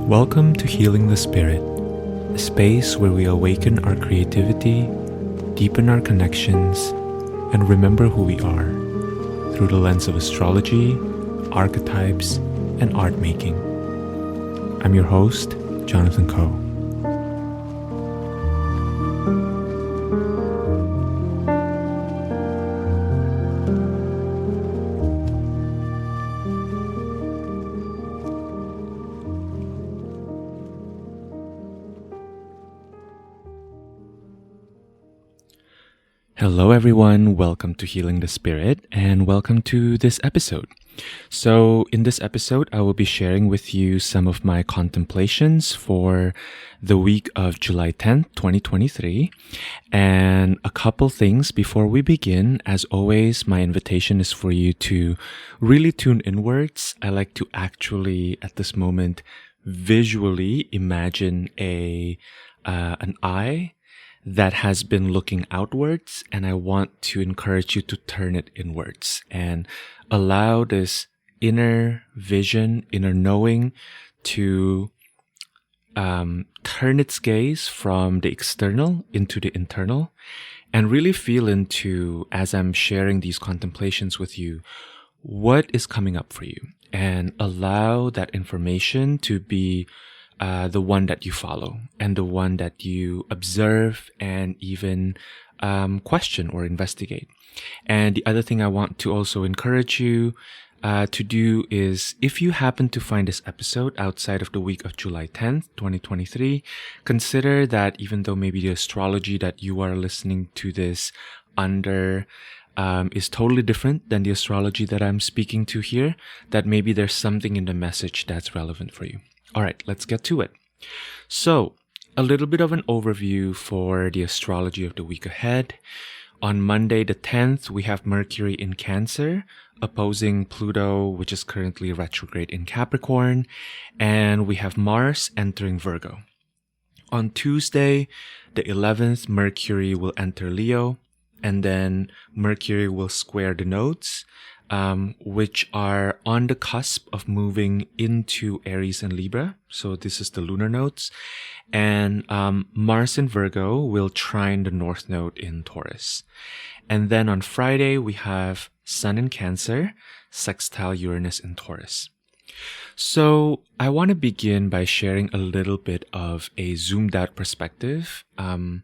Welcome to Healing the Spirit, a space where we awaken our creativity, deepen our connections, and remember who we are through the lens of astrology, archetypes, and art making. I'm your host, Jonathan Coe. Hello everyone, welcome to Healing the Spirit and welcome to this episode. So in this episode, I will be sharing with you some of my contemplations for the week of July 10th, 2023. And a couple things before we begin. As always, my invitation is for you to really tune inwards. I like to actually, at this moment, visually imagine an eye that has been looking outwards, and I want to encourage you to turn it inwards and allow this inner vision, inner knowing to turn its gaze from the external into the internal and really feel into, as I'm sharing these contemplations with you, what is coming up for you, and allow that information to be the one that you follow and the one that you observe and even question or investigate. And the other thing I want to also encourage you to do is, if you happen to find this episode outside of the week of July 10th, 2023, consider that even though maybe the astrology that you are listening to this under is totally different than the astrology that I'm speaking to here, that maybe there's something in the message that's relevant for you. All right, let's get to it. So, a little bit of an overview for the astrology of the week ahead. On Monday the 10th, we have Mercury in Cancer, opposing Pluto, which is currently retrograde in Capricorn, and we have Mars entering Virgo. On Tuesday, the 11th, Mercury will enter Leo, and then Mercury will square the nodes, which are on the cusp of moving into Aries and Libra. So this is the lunar nodes. And Mars in Virgo will trine the North Node in Taurus. And then on Friday, we have Sun in Cancer, sextile Uranus in Taurus. So I want to begin by sharing a little bit of a zoomed out perspective, kind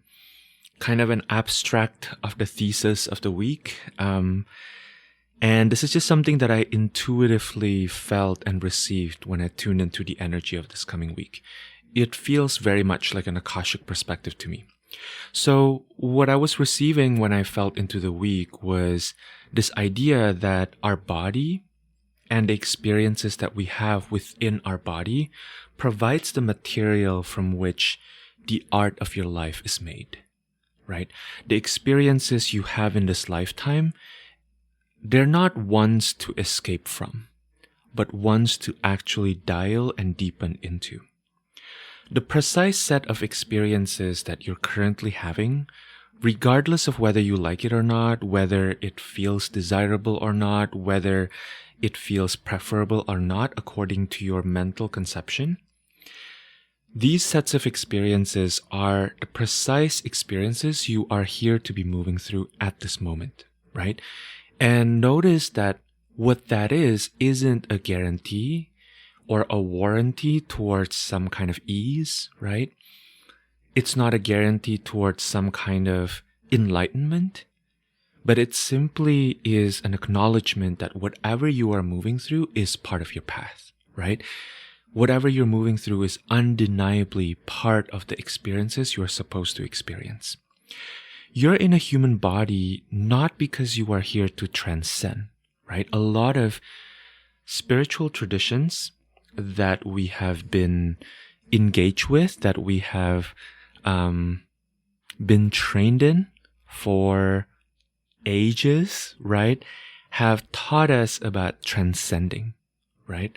of an abstract of the thesis of the week. And this is just something that I intuitively felt and received when I tuned into the energy of this coming week. It feels very much like an Akashic perspective to me. So what I was receiving when I felt into the week was this idea that our body and the experiences that we have within our body provides the material from which the art of your life is made, right? The experiences you have in this lifetime, they're not ones to escape from, but ones to actually dial and deepen into. The precise set of experiences that you're currently having, regardless of whether you like it or not, whether it feels desirable or not, whether it feels preferable or not according to your mental conception, these sets of experiences are the precise experiences you are here to be moving through at this moment, right? And notice that what that isn't a guarantee or a warranty towards some kind of ease, right? It's not a guarantee towards some kind of enlightenment, but it simply is an acknowledgement that whatever you are moving through is part of your path, right? Whatever you're moving through is undeniably part of the experiences you're supposed to experience. You're in a human body not because you are here to transcend, right? A lot of spiritual traditions that we have been engaged with, that we have been trained in for ages, right, have taught us about transcending, right?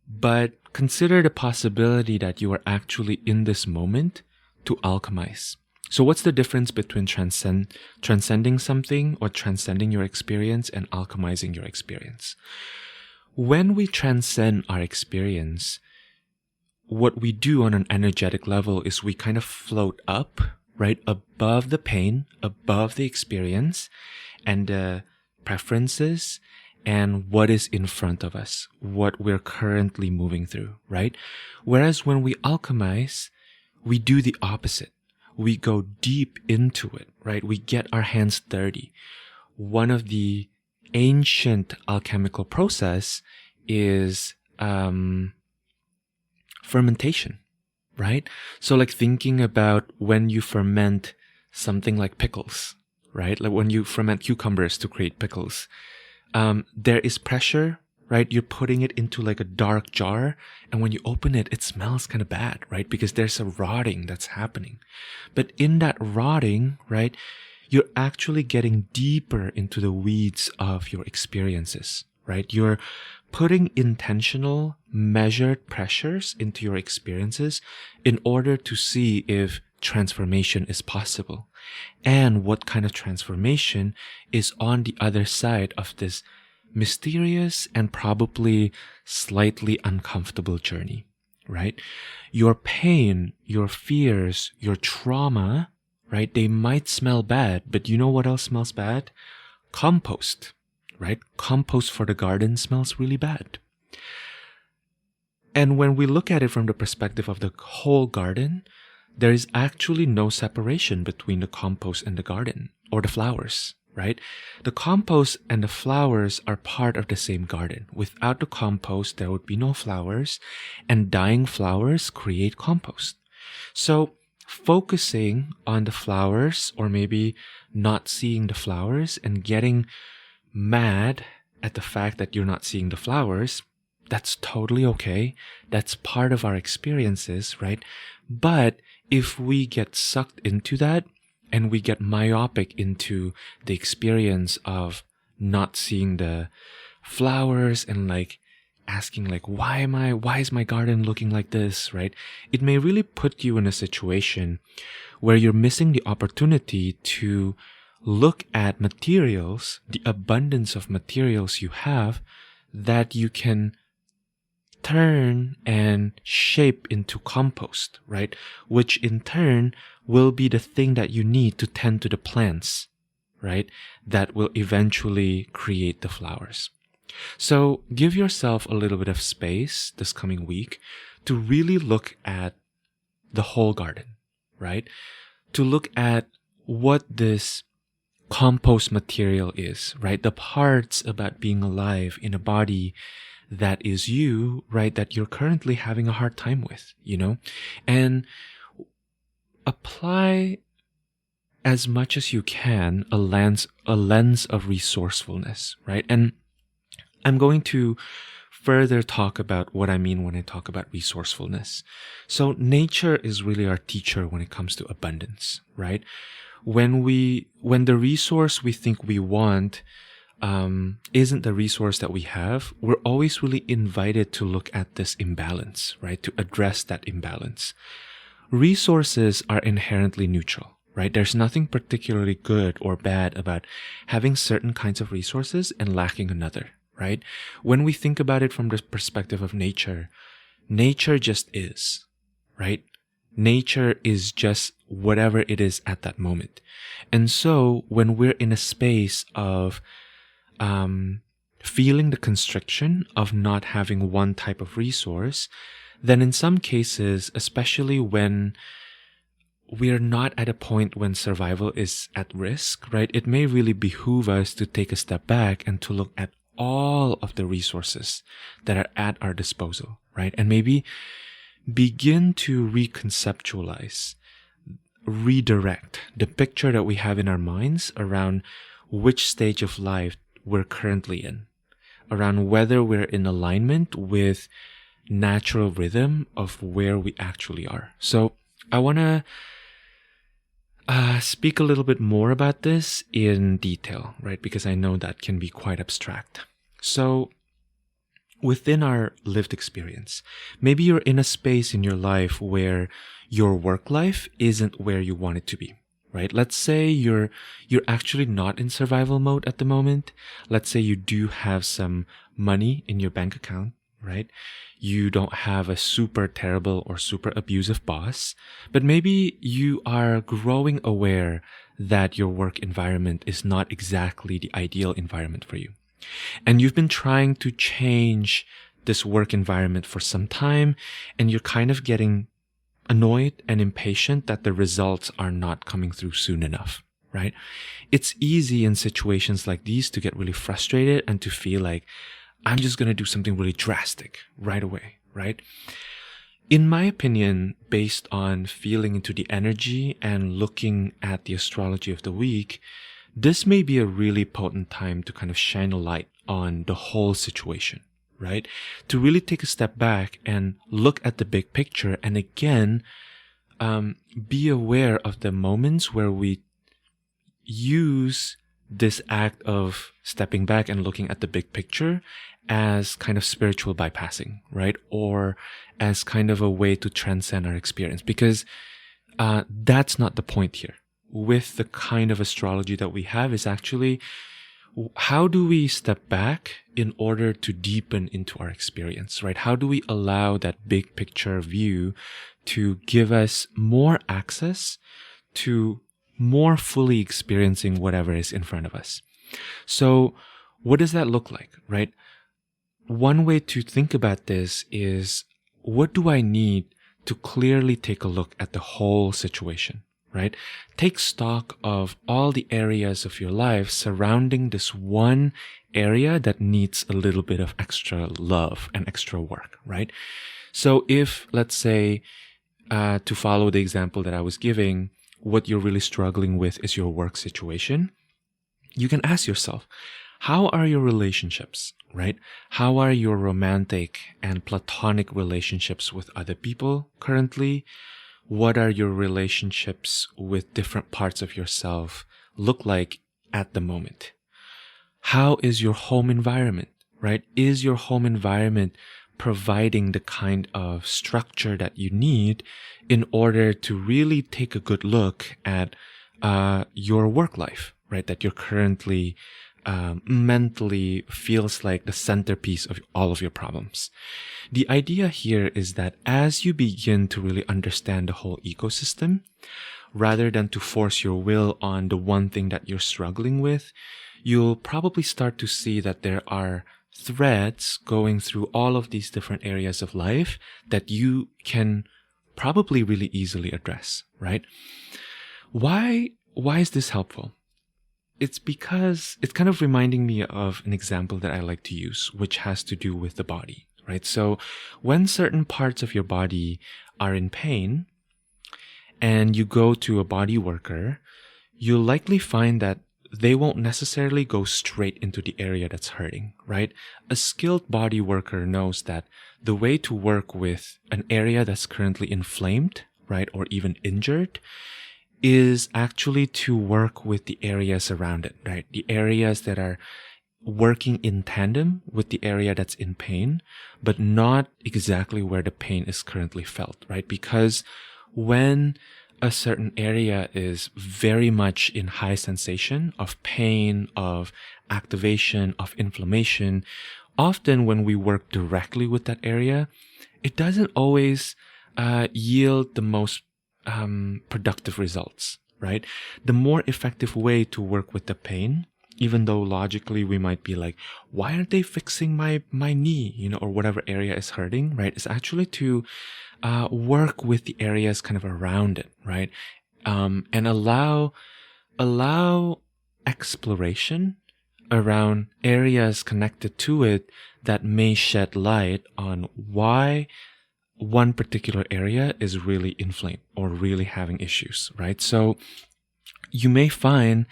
But consider the possibility that you are actually in this moment to alchemize. So what's the difference between transcending something or transcending your experience and alchemizing your experience? When we transcend our experience, what we do on an energetic level is we kind of float up, right, above the pain, above the experience, and the preferences, and what is in front of us, what we're currently moving through, right? Whereas when we alchemize, we do the opposite. We go deep into it, right? We get our hands dirty. One of the ancient alchemical process is fermentation, right? So like thinking about when you ferment something like pickles, right? Like when you ferment cucumbers to create pickles, there is pressure, right? You're putting it into like a dark jar, and when you open it, it smells kind of bad, right? Because there's a rotting that's happening. But in that rotting, right, you're actually getting deeper into the weeds of your experiences, right? You're putting intentional, measured pressures into your experiences in order to see if transformation is possible and what kind of transformation is on the other side of this mysterious and probably slightly uncomfortable journey, right? Your pain, your fears, your trauma, right? They might smell bad, but you know what else smells bad? Compost, right? Compost for the garden smells really bad. And when we look at it from the perspective of the whole garden, there is actually no separation between the compost and the garden or the flowers, right? The compost and the flowers are part of the same garden. Without the compost, there would be no flowers, and dying flowers create compost. So focusing on the flowers, or maybe not seeing the flowers and getting mad at the fact that you're not seeing the flowers, that's totally okay. That's part of our experiences, right? But if we get sucked into that and we get myopic into the experience of not seeing the flowers and like asking like, why is my garden looking like this, right? It may really put you in a situation where you're missing the opportunity to look at materials, the abundance of materials you have that you can turn and shape into compost, right? Which in turn will be the thing that you need to tend to the plants, right? That will eventually create the flowers. So give yourself a little bit of space this coming week to really look at the whole garden, right? To look at what this compost material is, right? The parts about being alive in a body that is you, right? That you're currently having a hard time with, and apply as much as you can a lens of resourcefulness, right? And I'm going to further talk about what I mean when I talk about resourcefulness. So nature is really our teacher when it comes to abundance, right? When the resource we think we want isn't the resource that we have, we're always really invited to look at this imbalance, right? To address that imbalance. Resources are inherently neutral, right? There's nothing particularly good or bad about having certain kinds of resources and lacking another, right? When we think about it from the perspective of nature, nature just is, right? Nature is just whatever it is at that moment. And so when we're in a space of feeling the constriction of not having one type of resource, then in some cases, especially when we're not at a point when survival is at risk, right? It may really behoove us to take a step back and to look at all of the resources that are at our disposal, right? And maybe begin to reconceptualize, redirect the picture that we have in our minds around which stage of life we're currently in, around whether we're in alignment with natural rhythm of where we actually are. So I want to speak a little bit more about this in detail, right? Because I know that can be quite abstract. So within our lived experience, maybe you're in a space in your life where your work life isn't where you want it to be, right? Let's say you're actually not in survival mode at the moment. Let's say you do have some money in your bank account, right? You don't have a super terrible or super abusive boss, but maybe you are growing aware that your work environment is not exactly the ideal environment for you. And you've been trying to change this work environment for some time, and you're kind of getting annoyed and impatient that the results are not coming through soon enough, right? It's easy in situations like these to get really frustrated and to feel like, I'm just going to do something really drastic right away, right? In my opinion, based on feeling into the energy and looking at the astrology of the week, this may be a really potent time to kind of shine a light on the whole situation, right? To really take a step back and look at the big picture, and again, be aware of the moments where we use this act of stepping back and looking at the big picture as kind of spiritual bypassing, right? Or as kind of a way to transcend our experience, because that's not the point here. With the kind of astrology that we have is actually, how do we step back in order to deepen into our experience, right? How do we allow that big picture view to give us more access to more fully experiencing whatever is in front of us? So what does that look like, right? One way to think about this is, what do I need to clearly take a look at the whole situation, right? Take stock of all the areas of your life surrounding this one area that needs a little bit of extra love and extra work, right? So if, let's say, to follow the example that I was giving, what you're really struggling with is your work situation, you can ask yourself, how are your relationships, right? How are your romantic and platonic relationships with other people currently? What are your relationships with different parts of yourself look like at the moment? How is your home environment, right? Is your home environment providing the kind of structure that you need in order to really take a good look at your work life, right? That you're currently mentally feels like the centerpiece of all of your problems. The idea here is that as you begin to really understand the whole ecosystem, rather than to force your will on the one thing that you're struggling with, you'll probably start to see that there are threads going through all of these different areas of life that you can probably really easily address, right? Why is this helpful? It's because it's kind of reminding me of an example that I like to use, which has to do with the body, right? So when certain parts of your body are in pain and you go to a body worker, you'll likely find that they won't necessarily go straight into the area that's hurting, right? A skilled body worker knows that the way to work with an area that's currently inflamed, right, or even injured, is actually to work with the areas around it, right? The areas that are working in tandem with the area that's in pain, but not exactly where the pain is currently felt, right? Because when a certain area is very much in high sensation of pain, of activation, of inflammation, often when we work directly with that area, it doesn't always yield the most productive results, right? The more effective way to work with the pain, even though logically we might be like, why aren't they fixing my knee, or whatever area is hurting, right? Is actually to work with the areas kind of around it, right? And allow exploration around areas connected to it that may shed light on why one particular area is really inflamed or really having issues, right? So you may find,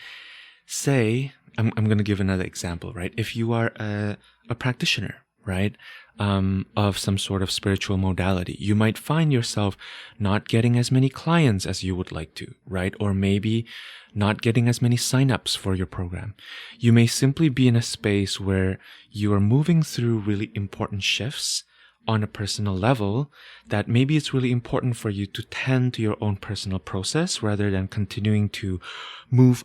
say, I'm going to give another example, right? If you are a practitioner, right, of some sort of spiritual modality, you might find yourself not getting as many clients as you would like to, right? Or maybe not getting as many signups for your program. You may simply be in a space where you are moving through really important shifts on a personal level that maybe it's really important for you to tend to your own personal process rather than continuing to move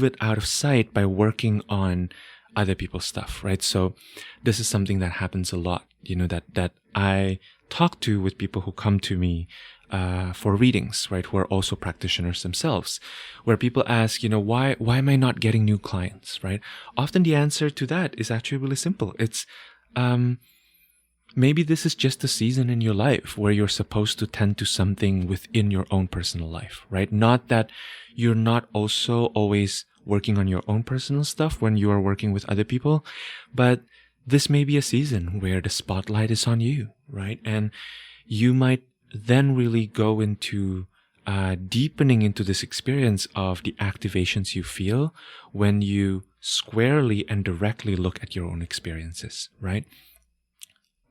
it out of sight by working on other people's stuff, right? So this is something that happens a lot, that I talk to with people who come to me for readings, right? Who are also practitioners themselves, where people ask, why am I not getting new clients, right? Often the answer to that is actually really simple. It's, maybe this is just a season in your life where you're supposed to tend to something within your own personal life, right? Not that you're not also always working on your own personal stuff when you are working with other people, but this may be a season where the spotlight is on you, right? And you might then really go into deepening into this experience of the activations you feel when you squarely and directly look at your own experiences, right?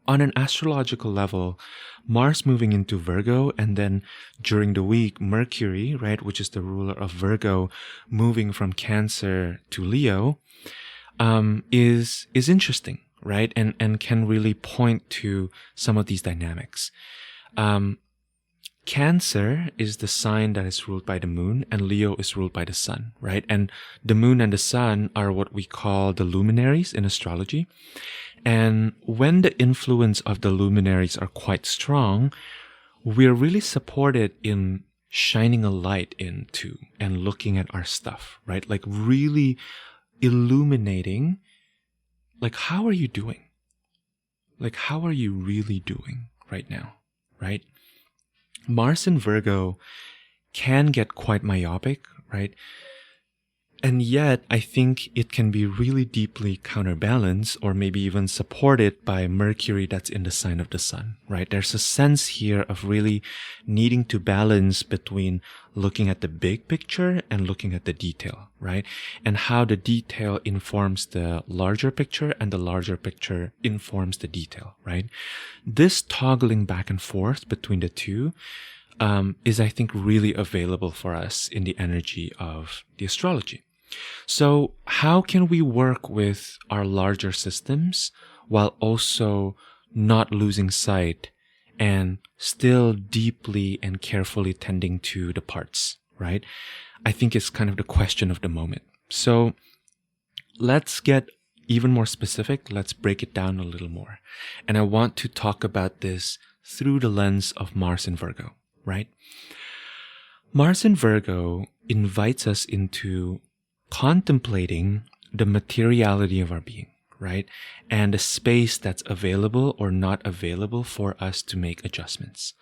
On an astrological level, Mars moving into Virgo, and then during the week, Mercury, right, which is the ruler of Virgo, moving from Cancer to Leo, is interesting, right? And can really point to some of these dynamics. Cancer is the sign that is ruled by the moon, and Leo is ruled by the sun, right? And the moon and the sun are what we call the luminaries in astrology. And when the influence of the luminaries are quite strong, we're really supported in shining a light into and looking at our stuff, right? Like really illuminating, like, how are you doing? Like, how are you really doing right now, right? Mars in Virgo can get quite myopic, right? And yet, I think it can be really deeply counterbalanced or maybe even supported by Mercury that's in the sign of the sun, right? There's a sense here of really needing to balance between looking at the big picture and looking at the detail, right? And how the detail informs the larger picture and the larger picture informs the detail, right? This toggling back and forth between the two is, I think, really available for us in the energy of the astrology. So how can we work with our larger systems while also not losing sight and still deeply and carefully tending to the parts, right? I think it's kind of the question of the moment. So let's get even more specific. Let's break it down a little more. And I want to talk about this through the lens of Mars in Virgo, right? Mars in Virgo invites us into contemplating the materiality of our being, right? And the space that's available or not available for us to make adjustments.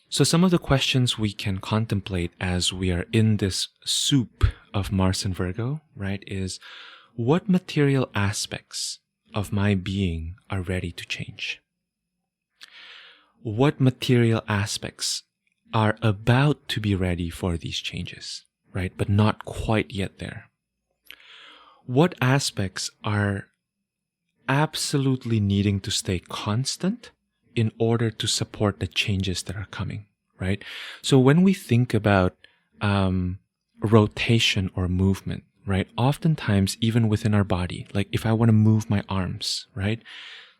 So some of the questions we can contemplate as we are in this soup of Mars and Virgo, right, is what material aspects of my being are ready to change? What material aspects are about to be ready for these changes, right? But not quite yet there. What aspects are absolutely needing to stay constant in order to support the changes that are coming, right? So when we think about rotation or movement, right? Oftentimes, even within our body, like if I want to move my arms, right?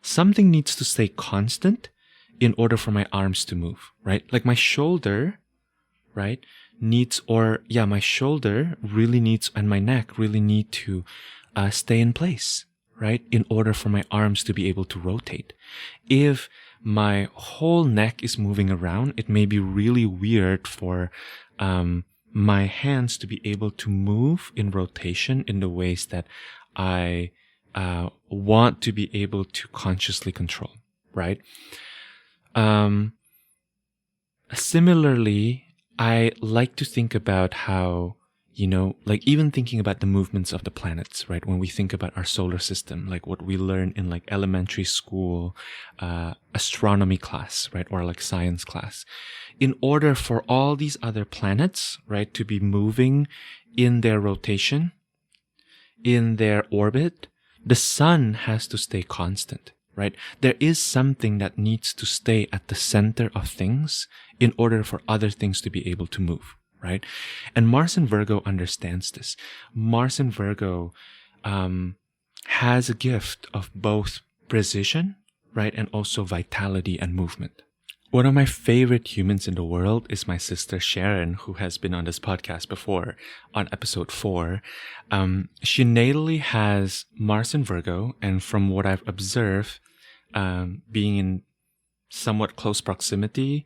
Something needs to stay constant in order for my arms to move, right? Like my shoulder, right? My shoulder really needs, and my neck really need to stay in place, right? In order for my arms to be able to rotate. If my whole neck is moving around, it may be really weird for my hands to be able to move in rotation in the ways that I want to be able to consciously control, right? Similarly, I like to think about how, like even thinking about the movements of the planets, right? When we think about our solar system, like what we learn in like elementary school, astronomy class, right? Or like science class. In order for all these other planets, right, to be moving in their rotation, in their orbit, the sun has to stay constant, right? There is something that needs to stay at the center of things in order for other things to be able to move, right? And Mars in Virgo understands this. Mars in Virgo has a gift of both precision, right? And also vitality and movement. One of my favorite humans in the world is my sister Sharon, who has been on this podcast before on episode 4. She natally has Mars in Virgo, and from what I've observed, being in somewhat close proximity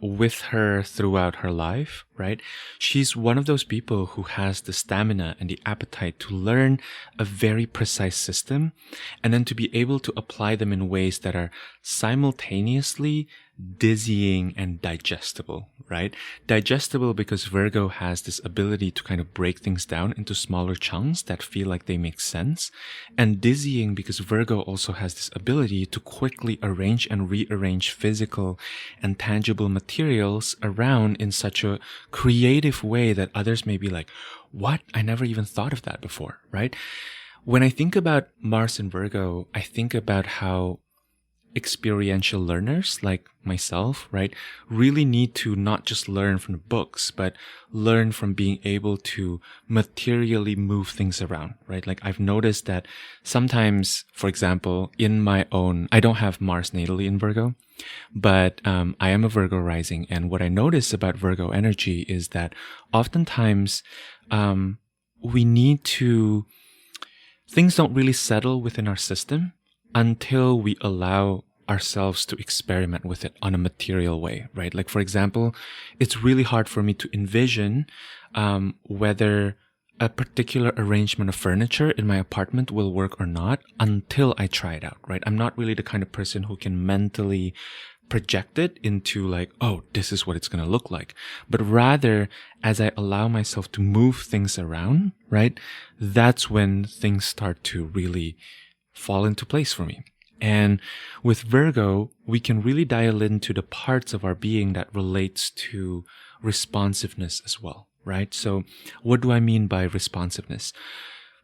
with her throughout her life, right? She's one of those people who has the stamina and the appetite to learn a very precise system and then to be able to apply them in ways that are simultaneously dizzying and digestible, right? Digestible because Virgo has this ability to kind of break things down into smaller chunks that feel like they make sense. And dizzying because Virgo also has this ability to quickly arrange and rearrange physical and tangible materials around in such a creative way that others may be like, what? I never even thought of that before, right? When I think about Mars in Virgo, I think about how experiential learners like myself, right, really need to not just learn from the books, but learn from being able to materially move things around, right? Like I've noticed that sometimes, for example, in my own, I don't have Mars natally in Virgo, but I am a Virgo rising. And what I notice about Virgo energy is that oftentimes we need to, things don't really settle within our system until we allow ourselves to experiment with it on a material way, right? Like, for example, it's really hard for me to envision whether a particular arrangement of furniture in my apartment will work or not until I try it out, right? I'm not really the kind of person who can mentally project it into like, oh, this is what it's going to look like. But rather, as I allow myself to move things around, right, that's when things start to really fall into place for me. And with Virgo, we can really dial into the parts of our being that relates to responsiveness as well, right? So what do I mean by responsiveness?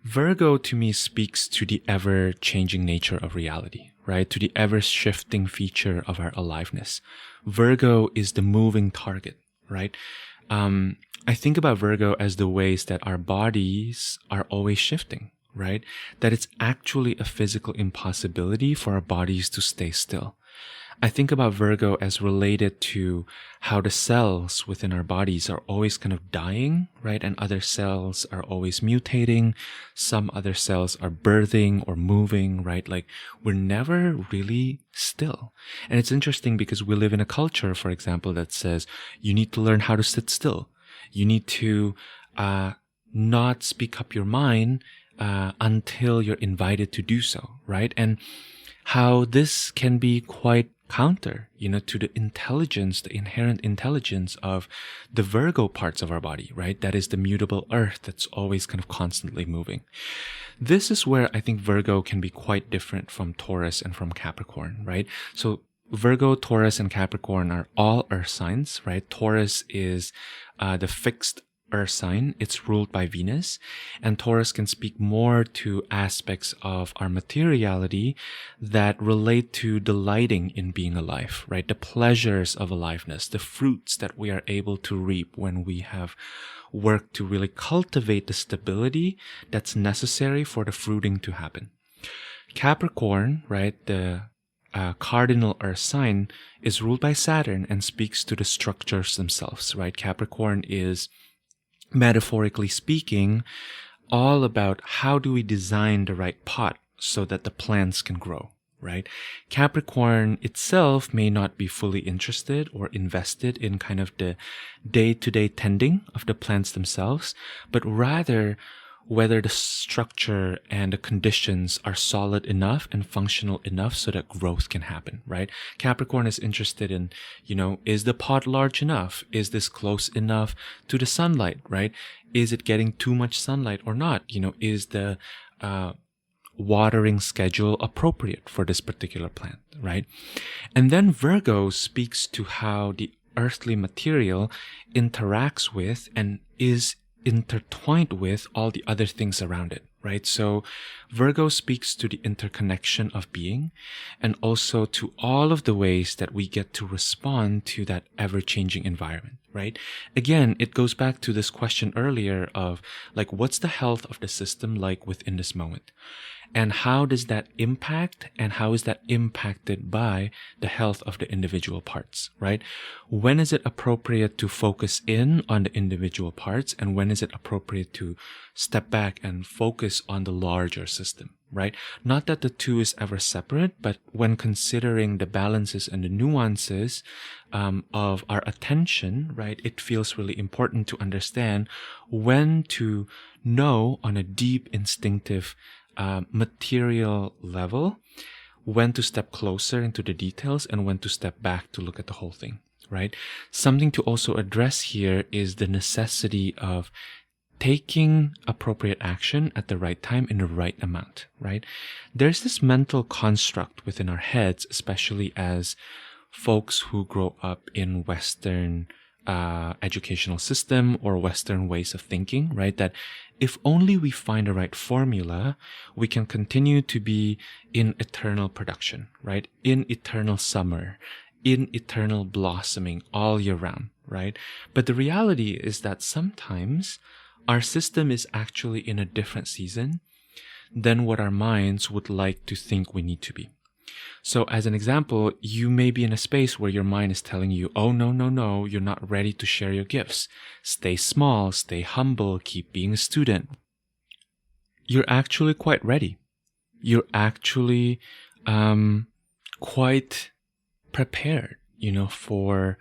Virgo to me speaks to the ever-changing nature of reality, right? To the ever-shifting feature of our aliveness. Virgo is the moving target, right? I think about Virgo as the ways that our bodies are always shifting, right? That it's actually a physical impossibility for our bodies to stay still. I think about Virgo as related to how the cells within our bodies are always kind of dying, right? And other cells are always mutating. Some other cells are birthing or moving, right? Like we're never really still. And it's interesting because we live in a culture, for example, that says you need to learn how to sit still. You need to not speak up your mind until you're invited to do so, right? And how this can be quite counter, to the intelligence, the inherent intelligence of the Virgo parts of our body, right? That is the mutable earth that's always kind of constantly moving. This is where I think Virgo can be quite different from Taurus and from Capricorn, right? So Virgo, Taurus, and Capricorn are all earth signs, right? Taurus is the fixed earth sign. It's ruled by Venus, and Taurus can speak more to aspects of our materiality that relate to delighting in being alive, right? The pleasures of aliveness, the fruits that we are able to reap when we have worked to really cultivate the stability that's necessary for the fruiting to happen. Capricorn, right, the cardinal earth sign, is ruled by Saturn and speaks to the structures themselves, right? Capricorn is, metaphorically speaking, all about how do we design the right pot so that the plants can grow, right? Capricorn itself may not be fully interested or invested in kind of the day-to-day tending of the plants themselves, but rather whether the structure and the conditions are solid enough and functional enough so that growth can happen, right? Capricorn is interested in, is the pot large enough? Is this close enough to the sunlight, right? Is it getting too much sunlight or not? Is the watering schedule appropriate for this particular plant, right? And then Virgo speaks to how the earthly material interacts with and is intertwined with all the other things around it, right? So Virgo speaks to the interconnection of being and also to all of the ways that we get to respond to that ever-changing environment, right? Again, it goes back to this question earlier of like, what's the health of the system like within this moment? And how does that impact, and how is that impacted by the health of the individual parts, right? When is it appropriate to focus in on the individual parts, and when is it appropriate to step back and focus on the larger system, right? Not that the two is ever separate, but when considering the balances and the nuances of our attention, right, it feels really important to understand when to know on a deep instinctive material level when to step closer into the details and when to step back to look at the whole thing, right? Something to also address here is the necessity of taking appropriate action at the right time in the right amount, right? There's this mental construct within our heads, especially as folks who grow up in Western educational system or Western ways of thinking, right? That if only we find the right formula, we can continue to be in eternal production, right? In eternal summer, in eternal blossoming all year round, right? But the reality is that sometimes our system is actually in a different season than what our minds would like to think we need to be. So as an example, you may be in a space where your mind is telling you, oh, no, you're not ready to share your gifts. Stay small, stay humble, keep being a student. You're actually quite ready. You're actually quite prepared, for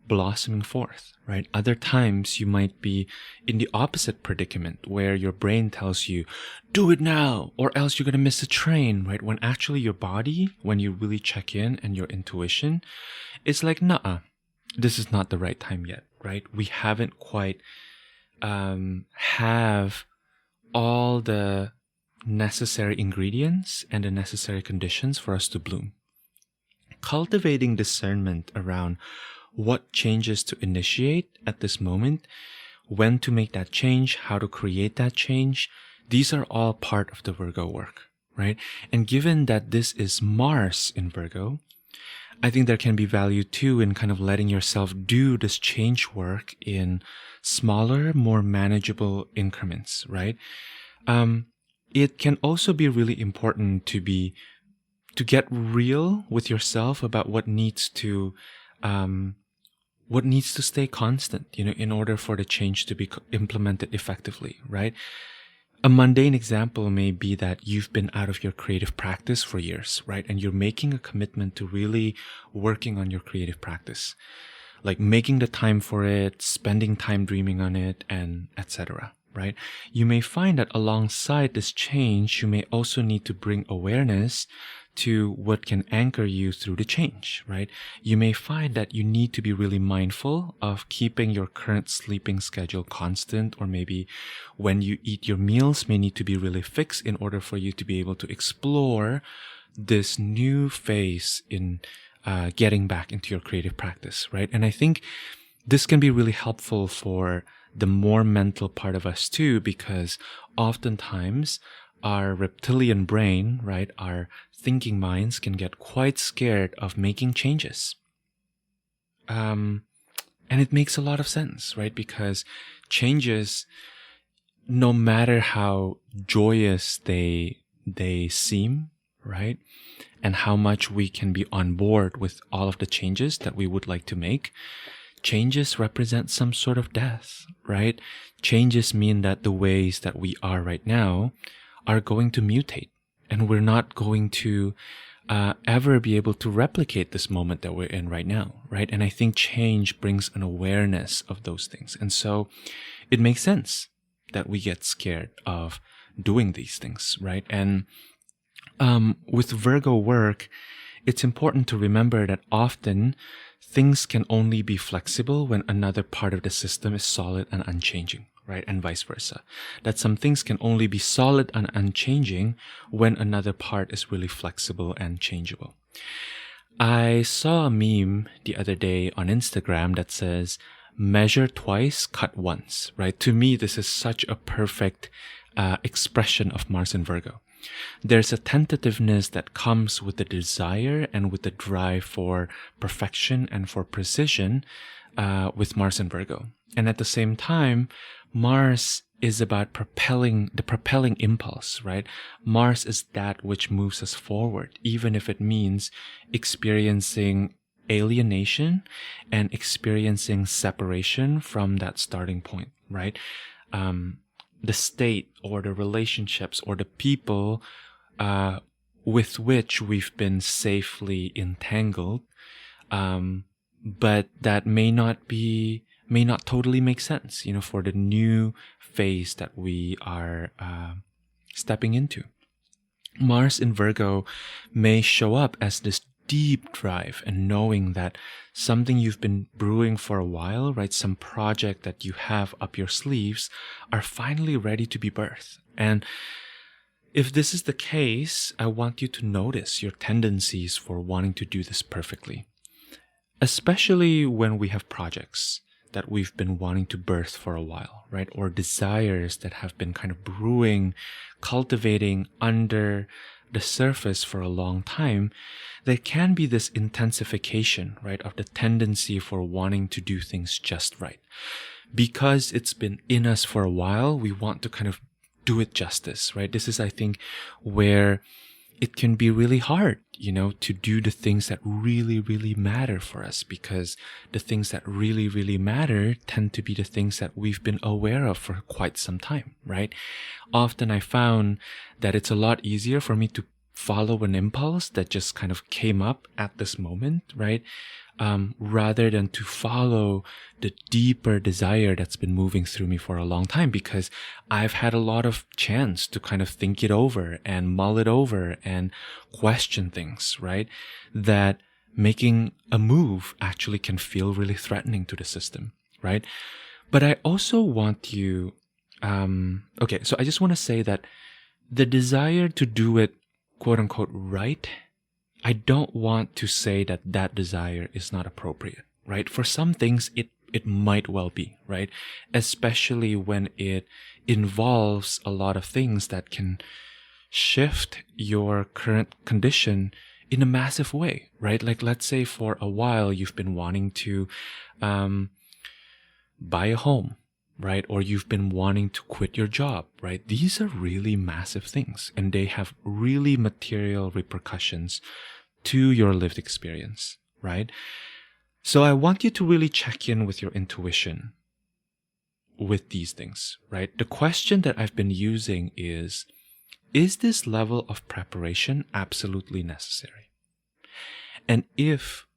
blossoming forth, right? Other times you might be in the opposite predicament where your brain tells you, do it now or else you're going to miss a train, right? When actually your body, when you really check in and your intuition, it's like, nah, this is not the right time yet, right? We haven't quite have all the necessary ingredients and the necessary conditions for us to bloom. Cultivating discernment around what changes to initiate at this moment, when to make that change, how to create that change, these are all part of the Virgo work, right? And given that this is Mars in Virgo, I think there can be value too in kind of letting yourself do this change work in smaller, more manageable increments, right? It can also be really important to get real with yourself about what needs to stay constant, in order for the change to be implemented effectively, right? A mundane example may be that you've been out of your creative practice for years, right? And you're making a commitment to really working on your creative practice, like making the time for it, spending time dreaming on it, and etc., right? You may find that alongside this change, you may also need to bring awareness to what can anchor you through the change, right? You may find that you need to be really mindful of keeping your current sleeping schedule constant, or maybe when you eat your meals may need to be really fixed in order for you to be able to explore this new phase in getting back into your creative practice, right? And I think this can be really helpful for the more mental part of us too, because oftentimes our reptilian brain, right, our thinking minds can get quite scared of making changes. And it makes a lot of sense, right? Because changes, no matter how joyous they seem, right, and how much we can be on board with all of the changes that we would like to make, changes represent some sort of death, right? Changes mean that the ways that we are right now are going to mutate, and we're not going to ever be able to replicate this moment that we're in right now, right? And I think change brings an awareness of those things. And so it makes sense that we get scared of doing these things, right? And with Virgo work, it's important to remember that often things can only be flexible when another part of the system is solid and unchanging, right? And vice versa. That some things can only be solid and unchanging when another part is really flexible and changeable. I saw a meme the other day on Instagram that says, measure twice, cut once, right? To me, this is such a perfect expression of Mars in Virgo. There's a tentativeness that comes with the desire and with the drive for perfection and for precision with Mars in Virgo. And at the same time, Mars is about the propelling impulse, right? Mars is that which moves us forward, even if it means experiencing alienation and experiencing separation from that starting point, right? The state or the relationships or the people with which we've been safely entangled, but that may not totally make sense, for the new phase that we are stepping into. Mars in Virgo may show up as this deep drive and knowing that something you've been brewing for a while, right? Some project that you have up your sleeves are finally ready to be birthed. And if this is the case, I want you to notice your tendencies for wanting to do this perfectly, especially when we have projects that we've been wanting to birth for a while, right? Or desires that have been kind of brewing, cultivating under the surface for a long time. There can be this intensification, right, of the tendency for wanting to do things just right. Because it's been in us for a while, we want to kind of do it justice, right? This is, I think, where it can be really hard, to do the things that really, really matter for us, because the things that really, really matter tend to be the things that we've been aware of for quite some time, right? Often I found that it's a lot easier for me to follow an impulse that just kind of came up at this moment, right? Rather than to follow the deeper desire that's been moving through me for a long time, because I've had a lot of chance to kind of think it over and mull it over and question things, right? That making a move actually can feel really threatening to the system, right? But I also want you, so I just want to say that the desire to do it, quote unquote, right, I don't want to say that that desire is not appropriate, right? For some things, it might well be, right? Especially when it involves a lot of things that can shift your current condition in a massive way, right? Like, let's say for a while you've been wanting to buy a home, right? Or you've been wanting to quit your job, right? These are really massive things, and they have really material repercussions to your lived experience, right? So I want you to really check in with your intuition with these things, right? The question that I've been using is this level of preparation absolutely necessary? And if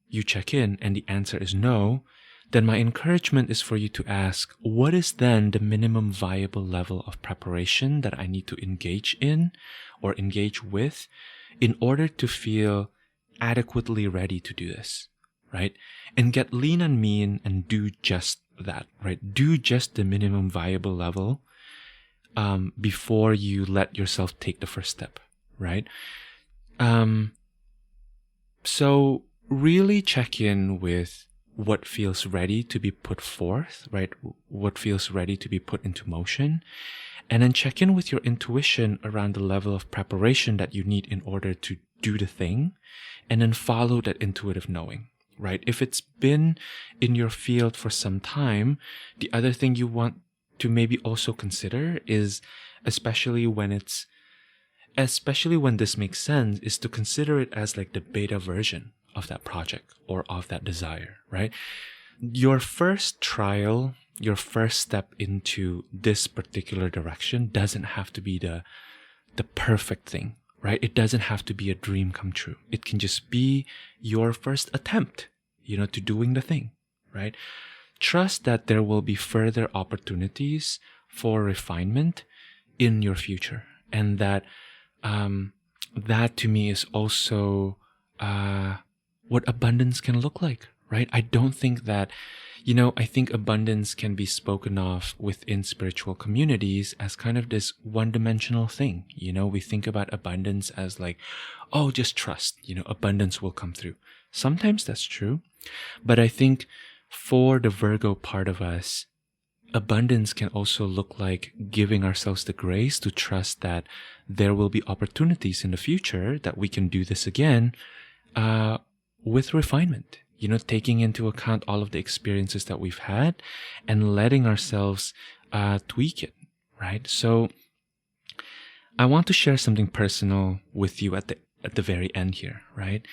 you check in and the answer is no, then my encouragement is for you to ask, what is then the minimum viable level of preparation that I need to engage in or engage with in order to feel adequately ready to do this, right? And get lean and mean and do just that, right? Do just the minimum viable level before you let yourself take the first step, right? So really check in with what feels ready to be put forth, right? What feels ready to be put into motion. And then check in with your intuition around the level of preparation that you need in order to do the thing. And then follow that intuitive knowing, right? If it's been in your field for some time, the other thing you want to maybe also consider is, especially when this makes sense, is to consider it as like the beta version of that project or of that desire, right? Your first trial, your first step into this particular direction doesn't have to be the perfect thing, right? It doesn't have to be a dream come true. It can just be your first attempt, to doing the thing, right? Trust that there will be further opportunities for refinement in your future. And that to me is also what abundance can look like, right? I don't think that, I think abundance can be spoken of within spiritual communities as kind of this one-dimensional thing. We think about abundance as like, oh, just trust, abundance will come through. Sometimes that's true. But I think for the Virgo part of us, abundance can also look like giving ourselves the grace to trust that there will be opportunities in the future that we can do this again with refinement, taking into account all of the experiences that we've had and letting ourselves tweak it, right? So I want to share something personal with you at the very end here, right?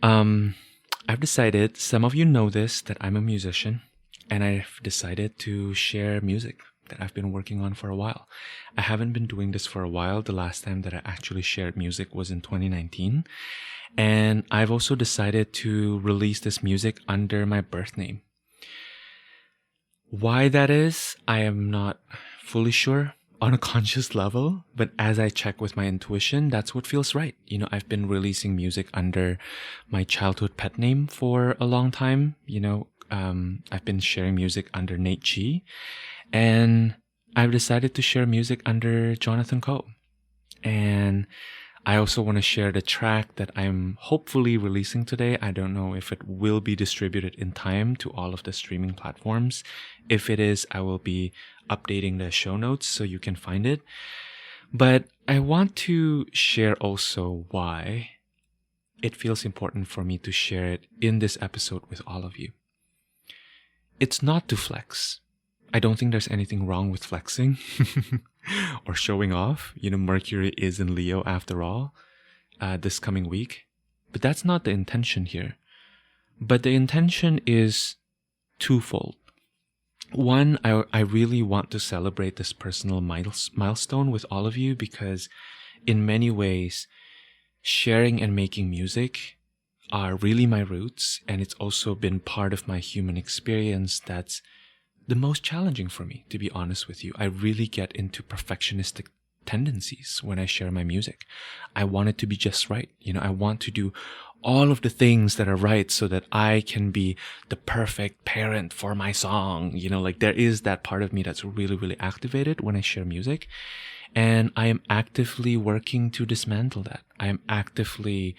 I've decided, some of you know this, that I'm a musician, and I've decided to share music that I've been working on for a while. I haven't been doing this for a while. The last time that I actually shared music was in 2019. And I've also decided to release this music under my birth name. Why that is, I am not fully sure on a conscious level, but as I check with my intuition, that's what feels right. You know, I've been releasing music under my childhood pet name for a long time. You know, I've been sharing music under Nate G, and I've decided to share music under Jonathan Coe. And I also want to share the track that I'm hopefully releasing today. I don't know if it will be distributed in time to all of the streaming platforms. If it is, I will be updating the show notes so you can find it. But I want to share also why it feels important for me to share it in this episode with all of you. It's not to flex. I don't think there's anything wrong with flexing or showing off. You know, Mercury is in Leo after all, this coming week. But that's not the intention here. But the intention is twofold. One, I really want to celebrate this personal milestone with all of you, because in many ways, sharing and making music are really my roots, and it's also been part of my human experience that's the most challenging for me, to be honest with you. I really get into perfectionistic tendencies when I share my music. I want it to be just right. You know, I want to do all of the things that are right so that I can be the perfect parent for my song. You know, like there is that part of me that's really, really activated when I share music. And I am actively working to dismantle that. I am actively,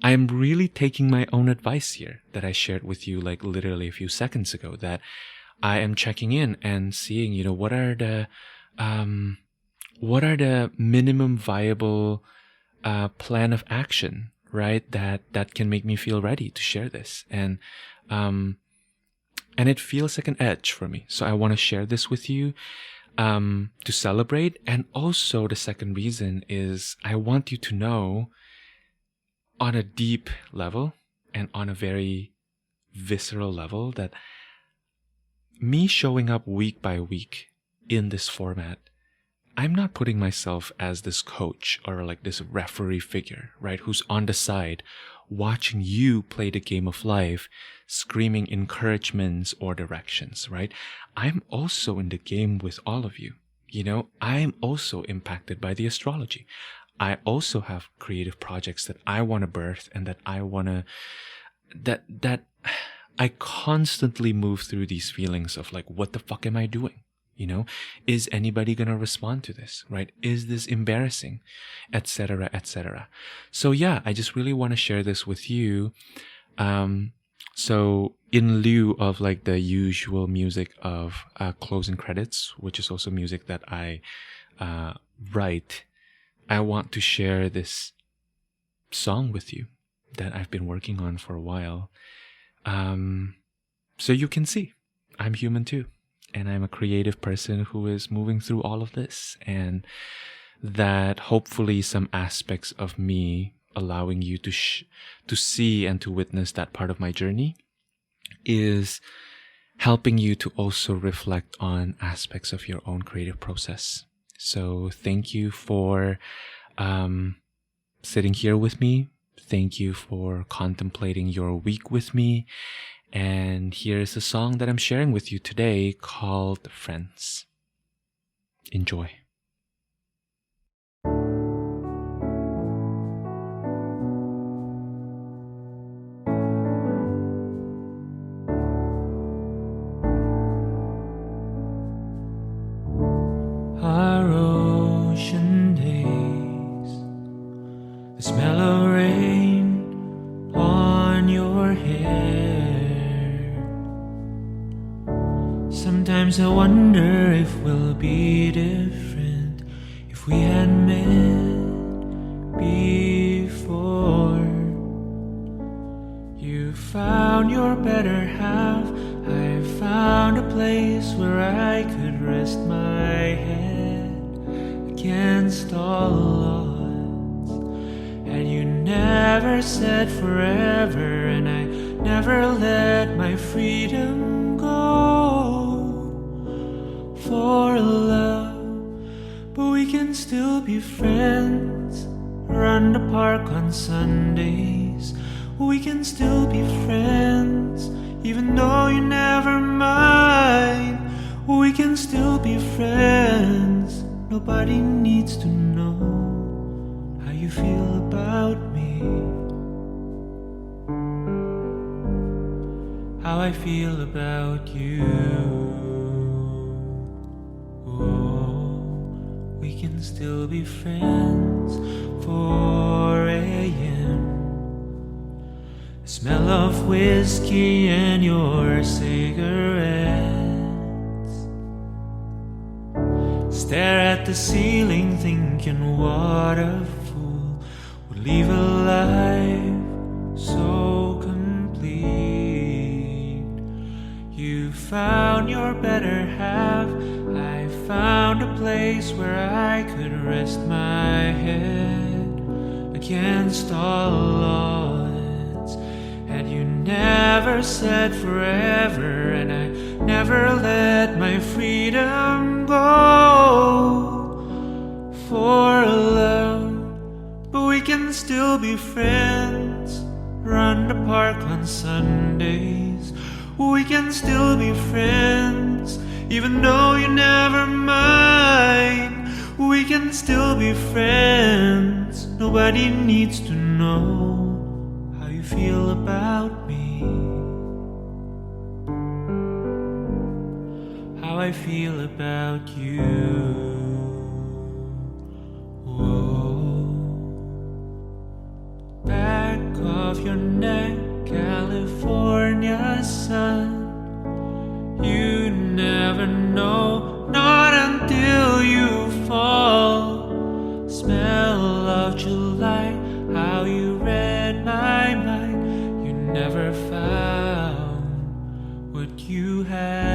I am really taking my own advice here that I shared with you like literally a few seconds ago, that I am checking in and seeing, you know, what are the minimum viable plan of action, right? That can make me feel ready to share this. And it feels like an edge for me. So I want to share this with you to celebrate. And also the second reason is I want you to know, on a deep level and on a very visceral level, that me showing up week by week in this format, I'm not putting myself as this coach or like this referee figure, right? Who's on the side watching you play the game of life, screaming encouragements or directions, right? I'm also in the game with all of you. You know, I'm also impacted by the astrology. I also have creative projects that I want to birth and that I want to, that I constantly move through these feelings of like, what the fuck am I doing? You know, is anybody going to respond to this, right? Is this embarrassing, etc., etc. So yeah, I just really want to share this with you. So in lieu of like the usual music of closing credits, which is also music that I write, I want to share this song with you that I've been working on for a while. So you can see I'm human too. And I'm a creative person who is moving through all of this. And that hopefully some aspects of me allowing you to see and to witness that part of my journey is helping you to also reflect on aspects of your own creative process. So thank you for sitting here with me. Thank you for contemplating your week with me. And here's a song that I'm sharing with you today called Friends. Enjoy. Our ocean days, the smell of rain on your hair. Sometimes I wonder if we'll be different if we had met before. You found your better half, I found a place where I could rest my head against all odds. And you never said forever, and I never let my freedom go for love. But we can still be friends, run the park on Sundays. We can still be friends, even though you never mind. We can still be friends. Nobody needs to know how you feel about me, how I feel about you. Oh, we can still be friends. 4 a.m. Smell of whiskey and your cigarettes. Stare at the ceiling thinking what a fool would leave a life so complete. You found your better half, I found a place where I could rest my head against all odds. And you never said forever, and I never let my freedom go for love. But we can still be friends, run the park on Sundays. We can still be friends, even though you never mind. We can still be friends. Nobody needs to know how you feel about me, how I feel about you. Whoa. Back of your neck, California sun. You never know, not until you fall. Smell of July, how you read my mind. You never found what you had.